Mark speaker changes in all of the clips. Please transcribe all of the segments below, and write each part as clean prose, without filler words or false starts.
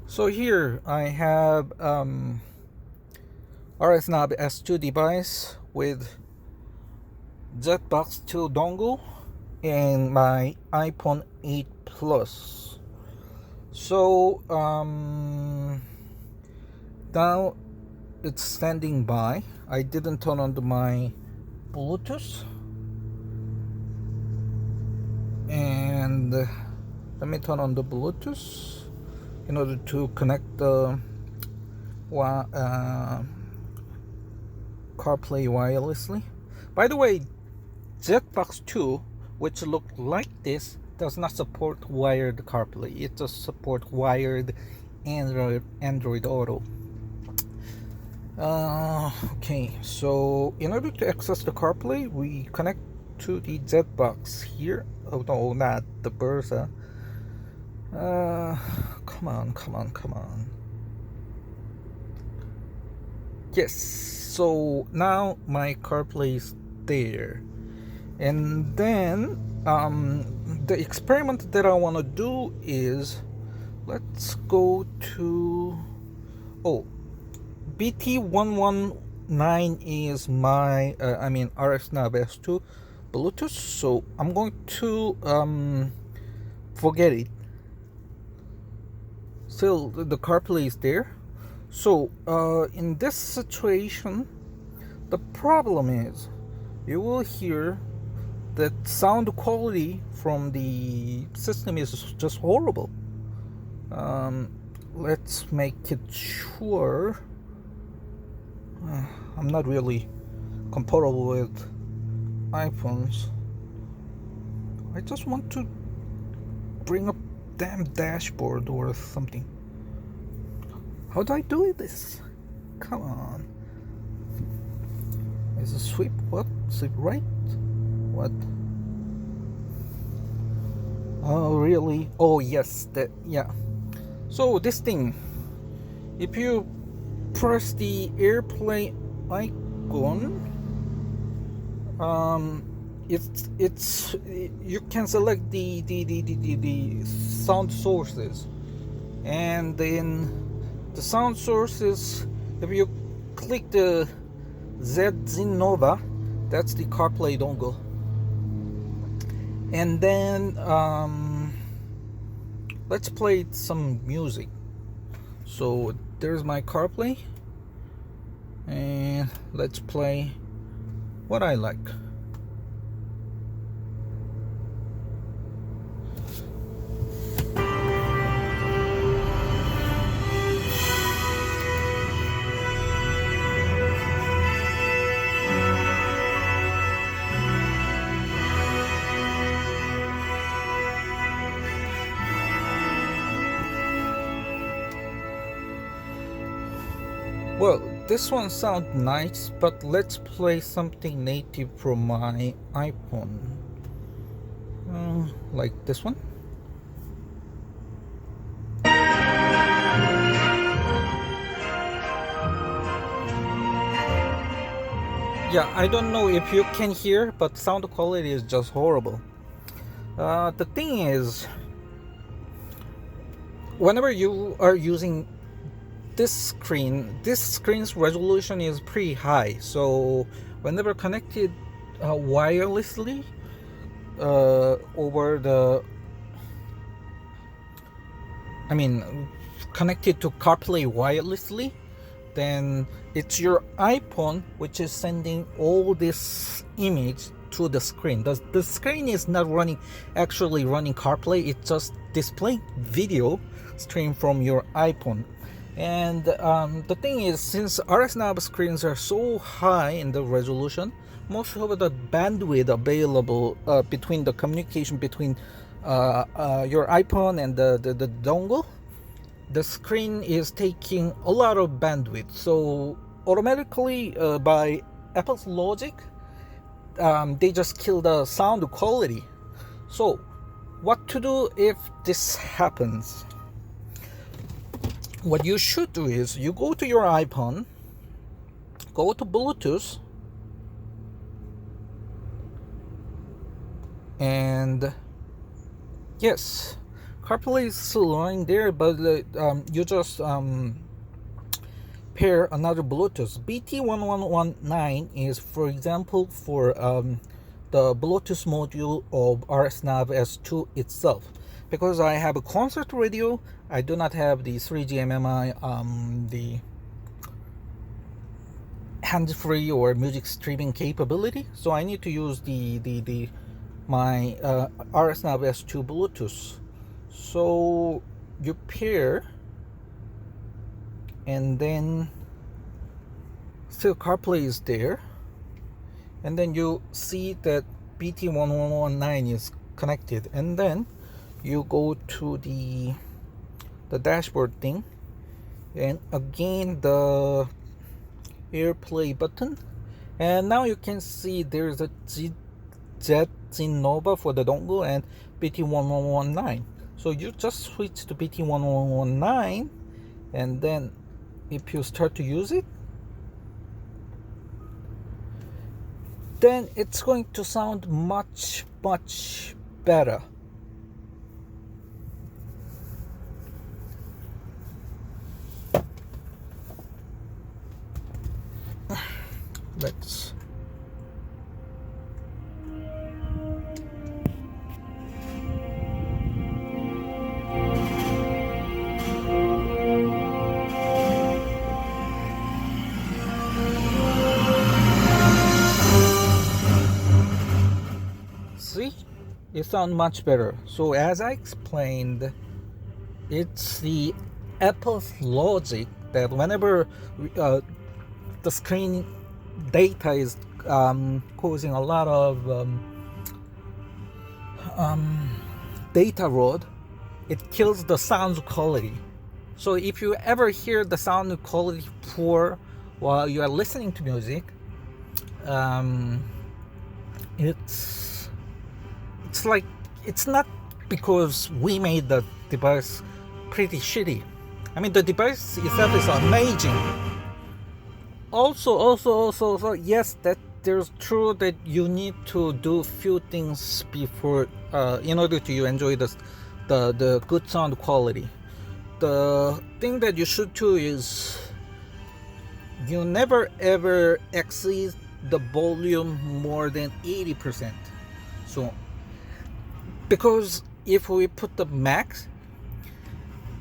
Speaker 1: So here I have Rsnav S2 device with Jetbox 2 dongle and my iPhone 8 Plus. So now it's standing by. I didn't turn on my Bluetooth, and let me turn on the Bluetooth in order to connect the CarPlay wirelessly. By the way, Jetbox 2, which looked like this, does not support wired CarPlay. It just supports wired Android Auto. Okay, so in order to access the CarPlay, we connect to the Jetbox here. Oh no, not the Bursa. Come on. Yes, so now my CarPlay is there. And then the experiment that I want to do is, let's go to, BT119 is my Rsnav S2 Bluetooth, so I'm going to forget it. Still the CarPlay is there. So in this situation, the problem is you will hear that sound quality from the system is just horrible. Let's make it sure. I'm not really compatible with iPhones. I just want to bring up damn dashboard or something. How do I do this? Come on. Is it sweep? What? Sweep right? What? Oh, really? Oh, yes. That, yeah. So this thing, if you press the AirPlay icon, it's you can select the sound sources, and then the sound sources, if you click the ZZin Nova, that's the CarPlay dongle, and then let's play some music. So there's my CarPlay, and let's play what I like. Well, this one sounds nice, but let's play something native from my iPhone. Like this one. Yeah, I don't know if you can hear, but sound quality is just horrible. The thing is, whenever you are using this screen's resolution is pretty high, so whenever connected wirelessly over the connected to CarPlay wirelessly, then it's your iPhone which is sending all this image to the screen. The screen is not actually running CarPlay, it's just displaying video stream from your iPhone. And the thing is, since Rsnav screens are so high in the resolution, most of the bandwidth available between the communication between your iPhone and the dongle, the screen is taking a lot of bandwidth. So automatically, by Apple's logic, they just kill the sound quality. So what to do if this happens? What you should do is you go to your iPhone, go to Bluetooth, and yes, CarPlay is still running there, but you just pair another Bluetooth. BT1119 is, for example, for the Bluetooth module of Rsnav S2 itself. Because I have a concert radio, I do not have the 3G MMI, the hands-free or music streaming capability, so I need to use my Rsnav S2 Bluetooth. So you pair, and then still CarPlay is there, and then you see that BT1119 is connected, and then you go to the dashboard thing, and again the AirPlay button, and now you can see there's a Nova for the dongle and BT1119. So you just switch to BT1119, and then if you start to use it, then it's going to sound much better. Let's see, it sounds much better. So as I explained, it's the Apple's logic that whenever the screen data is causing a lot of data load, it kills the sound quality. So if you ever hear the sound quality poor while you are listening to music, it's like, it's not because we made the device pretty shitty. I mean, the device itself is amazing. Also, yes, that there's true that you need to do few things before in order to enjoy the good sound quality. The thing that you should do is you never ever exceed the volume more than 80%. So because if we put the max,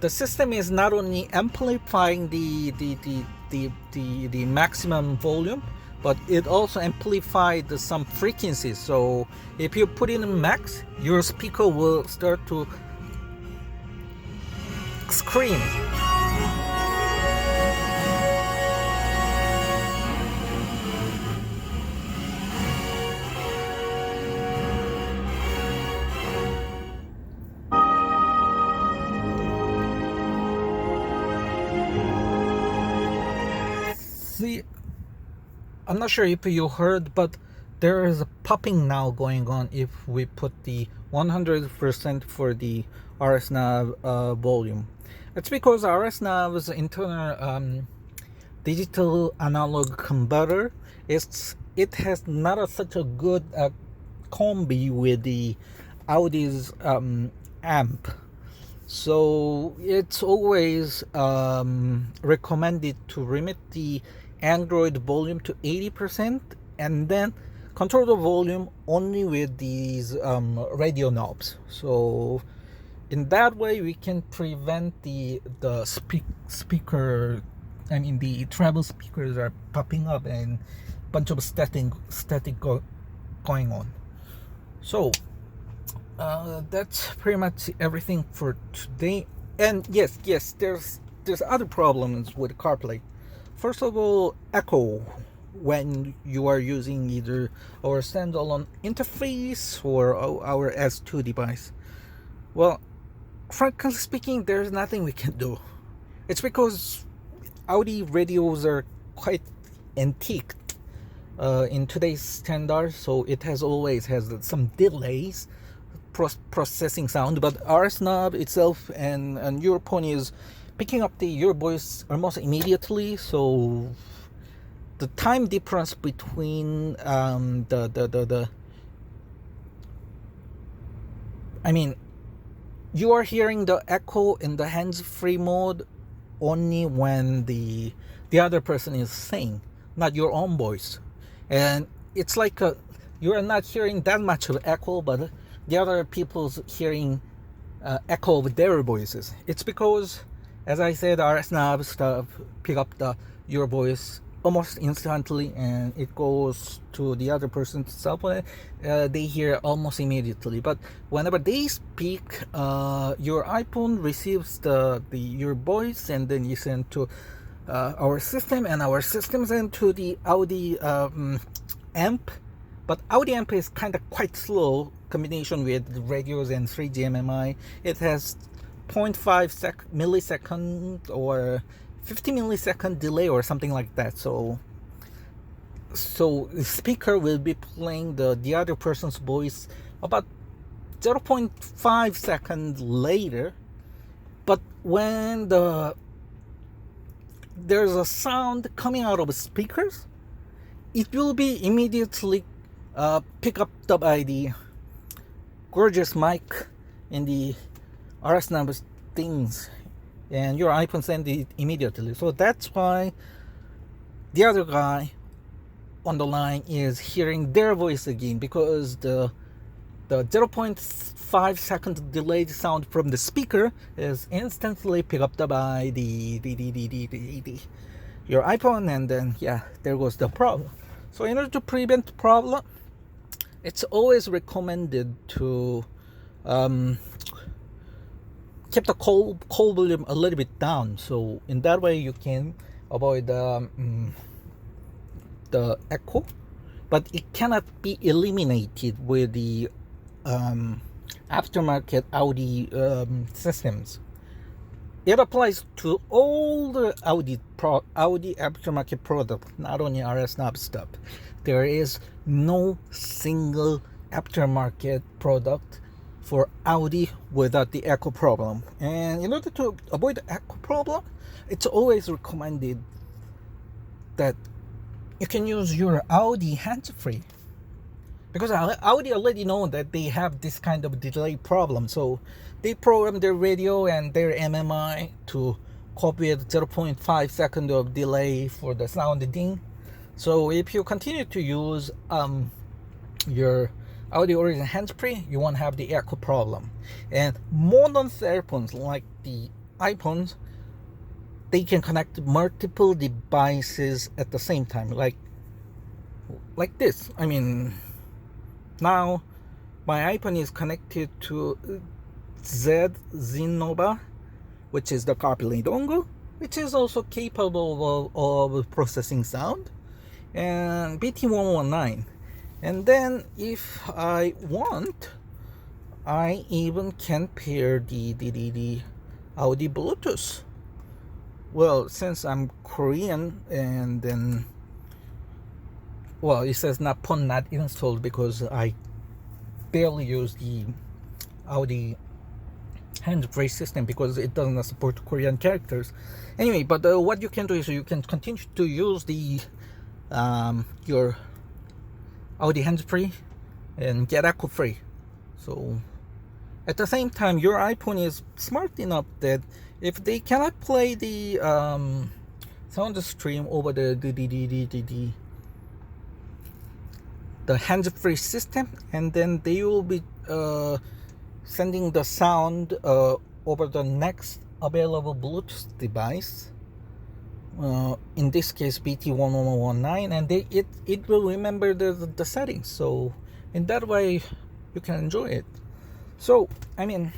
Speaker 1: the system is not only amplifying the maximum volume, but it also amplified some frequencies. So if you put in a max, your speaker will start to scream. See, I'm not sure if you heard, but there is a popping now going on if we put the 100% for the Rsnav volume. It's because Rsnav's internal digital analog converter, it has not such a good combi with the Audi's amp. So it's always recommended to limit the Android volume to 80%, and then control the volume only with these radio knobs. So in that way we can prevent the speaker, I mean the treble speakers are popping up and bunch of static going on. So that's pretty much everything for today. And yes, there's other problems with CarPlay. First of all, echo when you are using either our standalone interface or our S2 device. Well, frankly speaking, there's nothing we can do. It's because Audi radios are quite antique in today's standards, so it always has some delays processing sound. But Rsnav itself and your phone is picking up your voice almost immediately, so the time difference between I mean you are hearing the echo in the hands-free mode only when the other person is saying, not your own voice. And it's like you are not hearing that much of echo, but the other people's hearing echo of their voices. It's because, as I said, Rsnav stuff pick up your voice almost instantly, and it goes to the other person's cell phone. They hear almost immediately. But whenever they speak, your iPhone receives your voice, and then you send to our system, and our system send to the Audi amp. But Audi amp is kind of quite slow combination with radios and 3G MMI. It has 0.5 millisecond or 50 millisecond delay or something like that. So the speaker will be playing the other person's voice about 0.5 seconds later. But when there's a sound coming out of speakers, it will be immediately picked up by the gorgeous mic in the Rsnav things, and your iPhone sends it immediately. So that's why the other guy on the line is hearing their voice again, because the 0.5 second delayed sound from the speaker is instantly picked up by your iPhone, and then there goes the problem. So in order to prevent the problem, it's always recommended to keep the call volume a little bit down. So in that way you can avoid the echo, but it cannot be eliminated with the aftermarket Audi systems. It applies to all the Audi aftermarket product, not only Rsnav stuff. There is no single aftermarket product for Audi without the echo problem. And in order to avoid the echo problem, it's always recommended that you can use your Audi hands-free, because Audi already know that they have this kind of delay problem. So they program their radio and their MMI to cope with 0.5 second of delay for the sound ding. So if you continue to use your Audi Origin hands-free, you won't have the echo problem. And modern cell phones like the iPhones, they can connect multiple devices at the same time, like this. I mean, now my iPhone is connected to Rsnav, which is the CarPlay dongle, which is also capable of processing sound, and BT119. And then if I want, I even can pair the Audi Bluetooth. Well, since I'm Korean, and then, well, it says phone not installed because I barely use the Audi hands-free system because it doesn't support Korean characters. Anyway, but what you can do is you can continue to use the your Audi hands-free and get echo free. So at the same time, your iPhone is smart enough that if they cannot play the sound stream over the hands-free system, and then they will be sending the sound over the next available Bluetooth device, in this case BT1119, and it will remember the settings. So in that way you can enjoy it. So I mean,